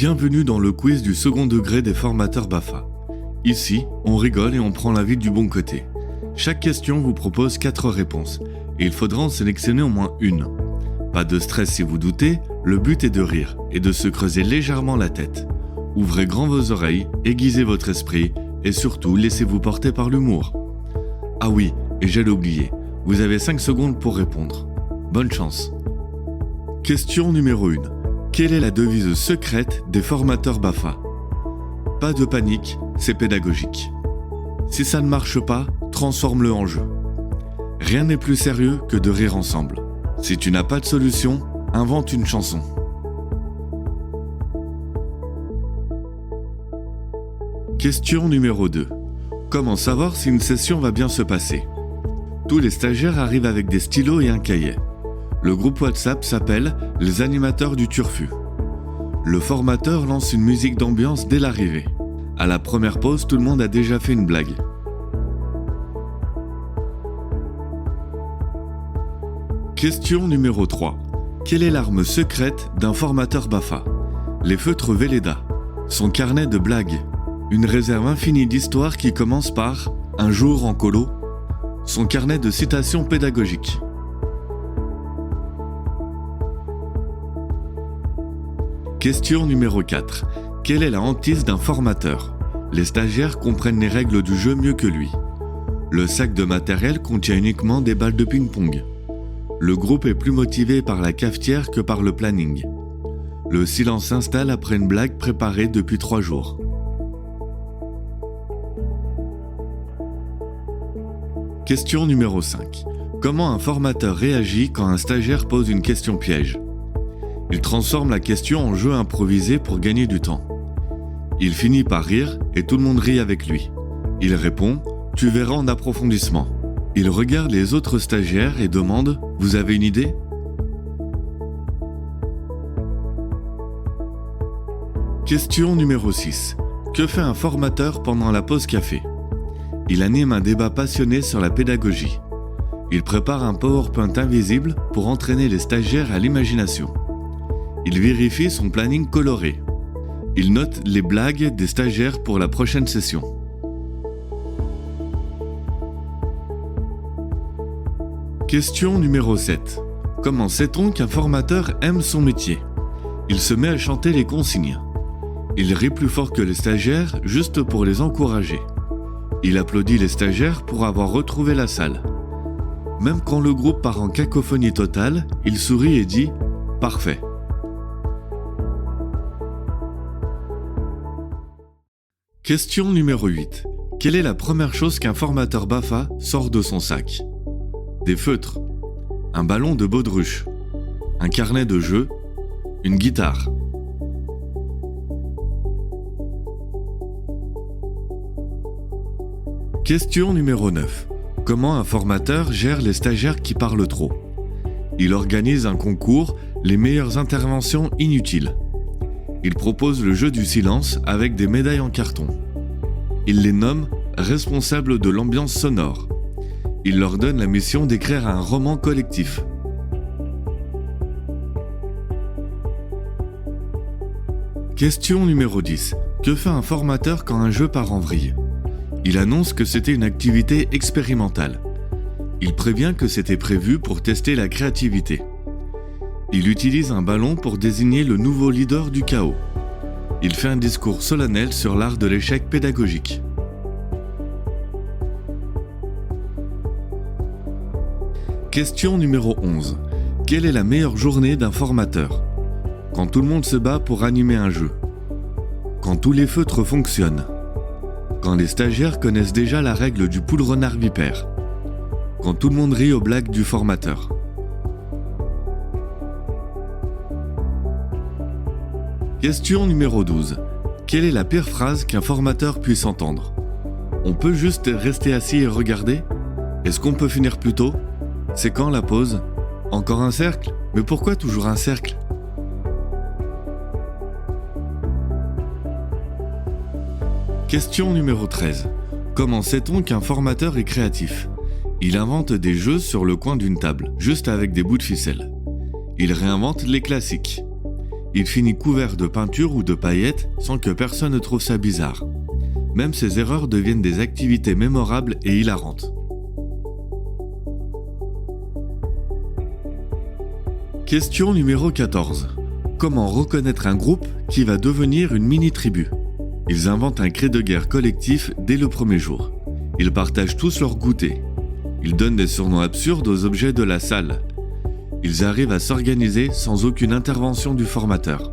Bienvenue dans le quiz du second degré des formateurs BAFA. Ici, on rigole et on prend la vie du bon côté. Chaque question vous propose 4 réponses et il faudra en sélectionner au moins une. Pas de stress si vous doutez, le but est de rire et de se creuser légèrement la tête. Ouvrez grand vos oreilles, aiguisez votre esprit et surtout laissez-vous porter par l'humour. Ah oui, et j'allais oublier, vous avez 5 secondes pour répondre. Bonne chance. Question numéro 1. Quelle est la devise secrète des formateurs BAFA ? Pas de panique, c'est pédagogique. Si ça ne marche pas, transforme-le en jeu. Rien n'est plus sérieux que de rire ensemble. Si tu n'as pas de solution, invente une chanson. Question numéro 2. Comment savoir si une session va bien se passer ? Tous les stagiaires arrivent avec des stylos et un cahier. Le groupe WhatsApp s'appelle « Les animateurs du Turfu ». Le formateur lance une musique d'ambiance dès l'arrivée. À la première pause, tout le monde a déjà fait une blague. Question numéro 3. Quelle est l'arme secrète d'un formateur BAFA ? Les feutres Velleda, son carnet de blagues, une réserve infinie d'histoires qui commence par « un jour en colo », son carnet de citations pédagogiques. Question numéro 4. Quelle est la hantise d'un formateur ? Les stagiaires comprennent les règles du jeu mieux que lui. Le sac de matériel contient uniquement des balles de ping-pong. Le groupe est plus motivé par la cafetière que par le planning. Le silence s'installe après une blague préparée depuis 3 jours. Question numéro 5. Comment un formateur réagit quand un stagiaire pose une question piège ? Il transforme la question en jeu improvisé pour gagner du temps. Il finit par rire et tout le monde rit avec lui. Il répond « Tu verras en approfondissement ». Il regarde les autres stagiaires et demande « Vous avez une idée ?» Question numéro 6. Que fait un formateur pendant la pause café ? Il anime un débat passionné sur la pédagogie. Il prépare un PowerPoint invisible pour entraîner les stagiaires à l'imagination. Il vérifie son planning coloré. Il note les blagues des stagiaires pour la prochaine session. Question numéro 7. Comment sait-on qu'un formateur aime son métier ? Il se met à chanter les consignes. Il rit plus fort que les stagiaires juste pour les encourager. Il applaudit les stagiaires pour avoir retrouvé la salle. Même quand le groupe part en cacophonie totale, il sourit et dit « Parfait ». Question numéro 8. Quelle est la première chose qu'un formateur BAFA sort de son sac ? Des feutres, un ballon de baudruche, un carnet de jeu, une guitare. Question numéro 9. Comment un formateur gère les stagiaires qui parlent trop ? Il organise un concours, les meilleures interventions inutiles. Il propose le jeu du silence avec des médailles en carton. Il les nomme responsables de l'ambiance sonore. Il leur donne la mission d'écrire un roman collectif. Question numéro 10. Que fait un formateur quand un jeu part en vrille ? Il annonce que c'était une activité expérimentale. Il prévient que c'était prévu pour tester la créativité. Il utilise un ballon pour désigner le nouveau leader du chaos. Il fait un discours solennel sur l'art de l'échec pédagogique. Question numéro 11. Quelle est la meilleure journée d'un formateur ? Quand tout le monde se bat pour animer un jeu. Quand tous les feutres fonctionnent. Quand les stagiaires connaissent déjà la règle du poule renard vipère. Quand tout le monde rit aux blagues du formateur. Question numéro 12. Quelle est la pire phrase qu'un formateur puisse entendre ? On peut juste rester assis et regarder ? Est-ce qu'on peut finir plus tôt ? C'est quand la pause ? Encore un cercle ? Mais pourquoi toujours un cercle ? Question numéro 13. Comment sait-on qu'un formateur est créatif ? Il invente des jeux sur le coin d'une table, juste avec des bouts de ficelle. Il réinvente les classiques. il finit couvert de peinture ou de paillettes sans que personne ne trouve ça bizarre. Même ses erreurs deviennent des activités mémorables et hilarantes. Question numéro 14. Comment reconnaître un groupe qui va devenir une mini-tribu ? Ils inventent un cri de guerre collectif dès le premier jour. Ils partagent tous leur goûter. Ils donnent des surnoms absurdes aux objets de la salle. Ils arrivent à s'organiser sans aucune intervention du formateur.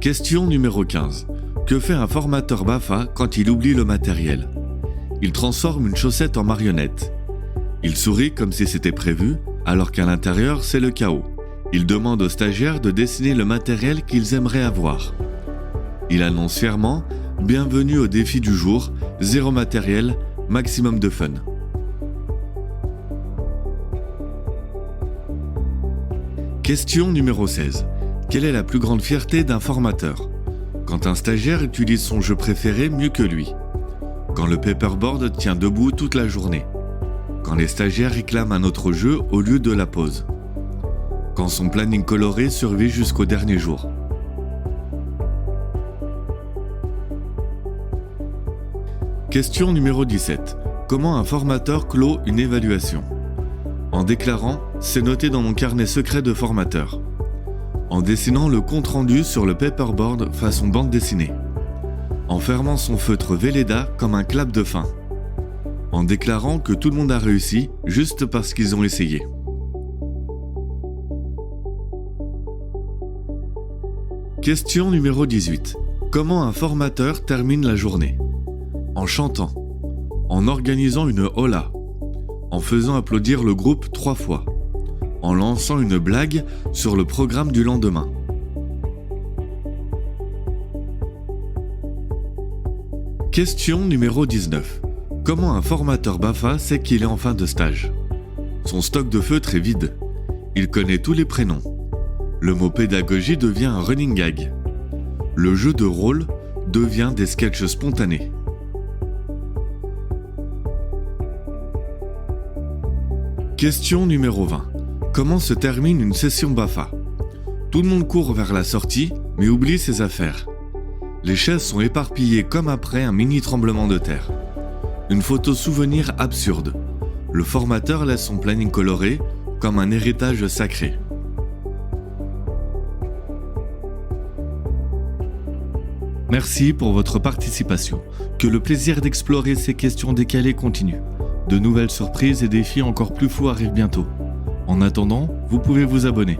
Question numéro 15. Que fait un formateur BAFA quand il oublie le matériel ? Il transforme une chaussette en marionnette. Il sourit comme si c'était prévu, alors qu'à l'intérieur, c'est le chaos. Il demande aux stagiaires de dessiner le matériel qu'ils aimeraient avoir. Il annonce fièrement « Bienvenue au défi du jour, 0 matériel, maximum de fun ». Question numéro 16. Quelle est la plus grande fierté d'un formateur ? Quand un stagiaire utilise son jeu préféré mieux que lui. Quand le paperboard tient debout toute la journée. Quand les stagiaires réclament un autre jeu au lieu de la pause. Quand son planning coloré survit jusqu'au dernier jour. Question numéro 17. Comment un formateur clôt une évaluation ? En déclarant « C'est noté dans mon carnet secret de formateur ». En dessinant le compte-rendu sur le paperboard façon bande dessinée. En fermant son feutre Velleda comme un clap de fin. En déclarant que tout le monde a réussi juste parce qu'ils ont essayé. Question numéro 18. Comment un formateur termine la journée ? En chantant. En organisant une hola. En faisant applaudir le groupe 3 fois. En lançant une blague sur le programme du lendemain. Question numéro 19. Comment un formateur BAFA sait qu'il est en fin de stage ? Son stock de feutres est vide. Il connaît tous les prénoms. Le mot pédagogie devient un running gag. Le jeu de rôle devient des sketchs spontanés. Question numéro 20. Comment se termine une session BAFA ? Tout le monde court vers la sortie, mais oublie ses affaires. Les chaises sont éparpillées comme après un mini tremblement de terre. Une photo souvenir absurde. Le formateur laisse son planning coloré comme un héritage sacré. Merci pour votre participation. Que le plaisir d'explorer ces questions décalées continue. De nouvelles surprises et défis encore plus fous arrivent bientôt. En attendant, vous pouvez vous abonner.